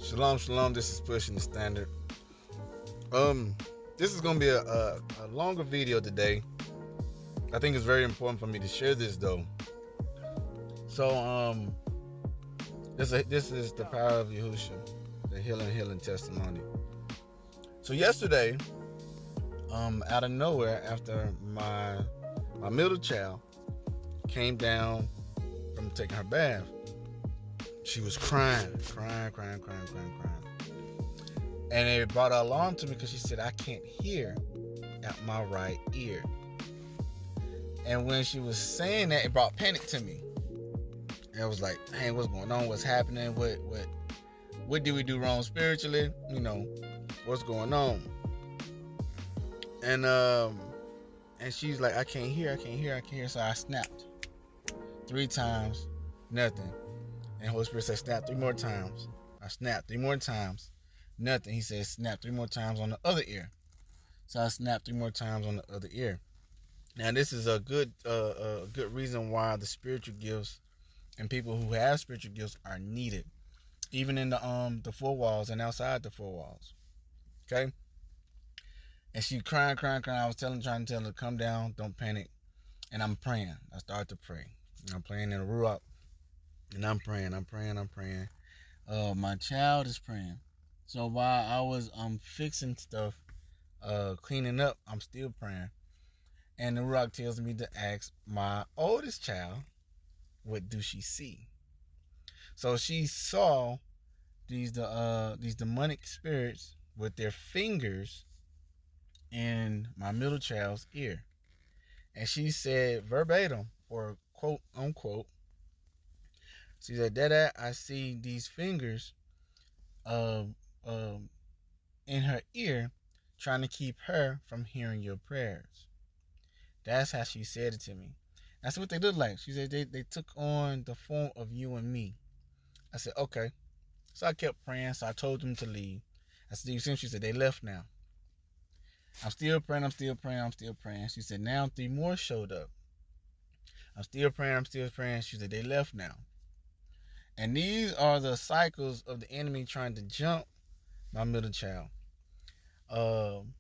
Shalom, shalom. This is Pushing the Standard. This is gonna be a longer video today. I think it's very important for me to share this though. So, this is the power of Yahusha, the healing testimony. So yesterday, out of nowhere, after my middle child came down from taking her bath, she was crying. And it brought her alarm to me because she said, I can't hear out my right ear. And when she was saying that, it brought panic to me. And I was like, hey, what's going on? What's happening? What did we do wrong spiritually? You know, what's going on? And she's like, I can't hear. So I snapped 3 times, nothing. And Holy Spirit said, snap 3 more times. I snapped 3 more times, nothing. He said, snap 3 more times on the other ear. So I snapped 3 more times on the other ear. Now this is a good reason why the spiritual gifts and people who have spiritual gifts are needed, even in the 4 walls and outside the 4 walls. Okay. And she crying. I was trying to tell her to come down, don't panic. And I'm praying. I started to pray. I'm praying in a ruach. And I'm praying. My child is praying. So while I was fixing stuff, cleaning up, I'm still praying. And the ruach tells me to ask my oldest child, what do she see? So she saw these demonic spirits with their fingers in my middle child's ear. And she said verbatim, or quote unquote, she said, Dada, I see these fingers in her ear trying to keep her from hearing your prayers. That's how she said it to me. That's what they look like. She said they took on the form of you and me. I said, okay. So I kept praying. So I told them to leave. I said, you see? She said, they left now. I'm still praying. She said, now 3 more showed up. I'm still praying. She said, they left now. And these are the cycles of the enemy trying to jump my middle child. And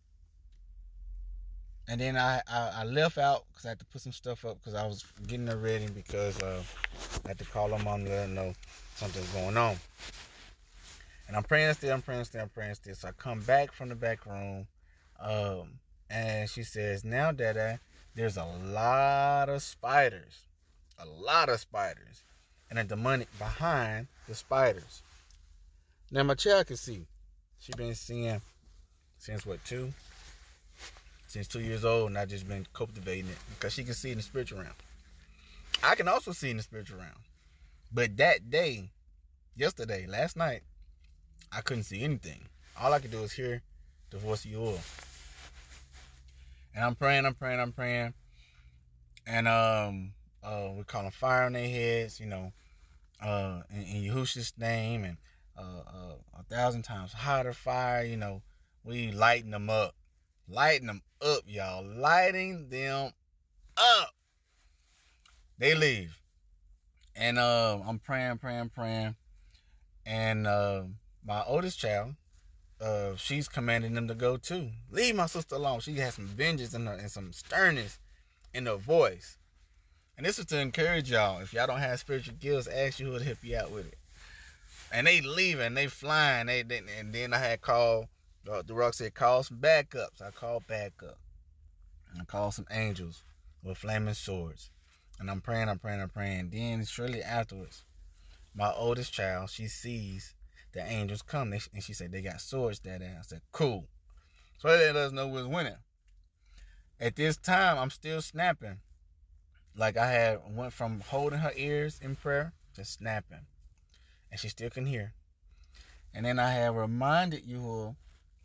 then I left out because I had to put some stuff up because I was getting her ready because I had to call her mom and let her know something's going on. And I'm praying still. So I come back from the back room, and she says, now, Dada, there's a lot of spiders. And a demonic behind the spiders. Now my child can see. She been seeing since what, 2? Since 2 years old, and I just been cultivating it because she can see in the spiritual realm. I can also see in the spiritual realm. But that day, yesterday, last night, I couldn't see anything. All I could do was hear the voice of Yahuwah. And I'm praying. And we're calling fire on their heads, you know, in Yahusha's name, and 1,000 times hotter fire, you know. We lighting them up, y'all. Lighting them up. They leave. And I'm praying. And my oldest child, she's commanding them to go too. Leave my sister alone. She has some vengeance and some sternness in her voice. And this is to encourage y'all. If y'all don't have spiritual gifts, ask you who to help you out with it. And they leaving, they flying. And then I had called, the rock said, call some backups. I called backup. And I called some angels with flaming swords. And I'm praying. Then shortly afterwards, my oldest child, she sees the angels come. And she said, they got swords that day. I said, cool. So they let us know who's winning. At this time, I'm still snapping. Like I had went from holding her ears in prayer to snapping. And she still can hear. And then I had reminded you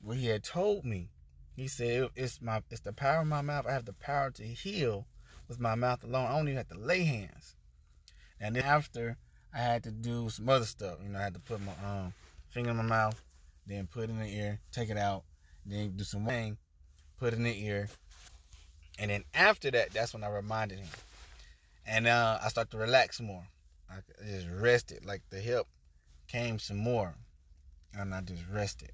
what he had told me. He said, it's the power of my mouth. I have the power to heal with my mouth alone. I don't even have to lay hands. And then after, I had to do some other stuff. You know, I had to put my finger in my mouth, then put it in the ear, take it out, then do some thing, put it in the ear. And then after that, that's when I reminded him. And I started to relax more. I just rested, like the hip came some more. and I just rested.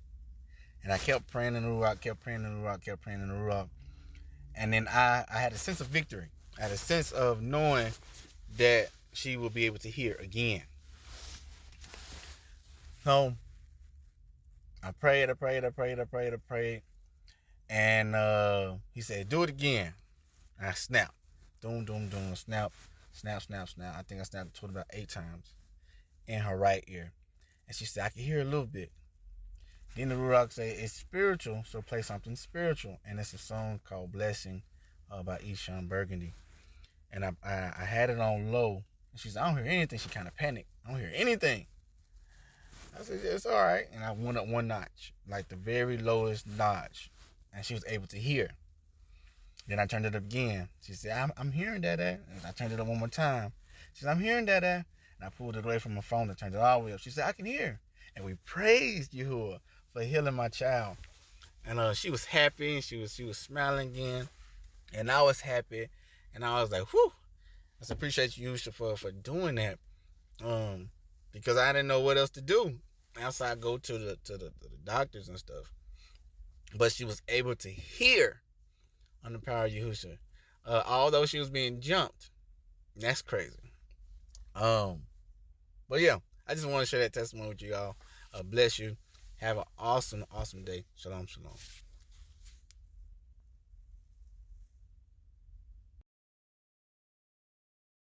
And I kept praying in the Ruach, kept praying in the Ruach, kept praying in the Ruach. And then I had a sense of victory. I had a sense of knowing that she will be able to hear again. So I prayed. And he said, do it again. And I snapped. Doom, doom, doom. Snap. I think I snapped it about 8 times in her right ear. And she said, I can hear a little bit. Then the Ruach said, it's spiritual, so play something spiritual. And it's a song called Blessing by Eshawn Burgundy. And I had it on low. And she said, I don't hear anything. She kind of panicked. I don't hear anything. I said, yeah, it's all right. And I went up 1 notch, like the very lowest notch. And she was able to hear. Then I turned it up again. She said, I'm hearing that. And I turned it up 1 more time. She said, I'm hearing that. And I pulled it away from my phone and turned it all the way up. She said, I can hear. And we praised Yahuwah for healing my child. And she was happy. And she was smiling again. And I was happy. And I was like, whew. I appreciate you, Yahusha, for doing that. Because I didn't know what else to do. Outside, go to the doctors and stuff. But she was able to hear on the power of Yahusha. Although she was being jumped. That's crazy. But yeah, I just want to share that testimony with you all. Bless you. Have an awesome day. Shalom, shalom.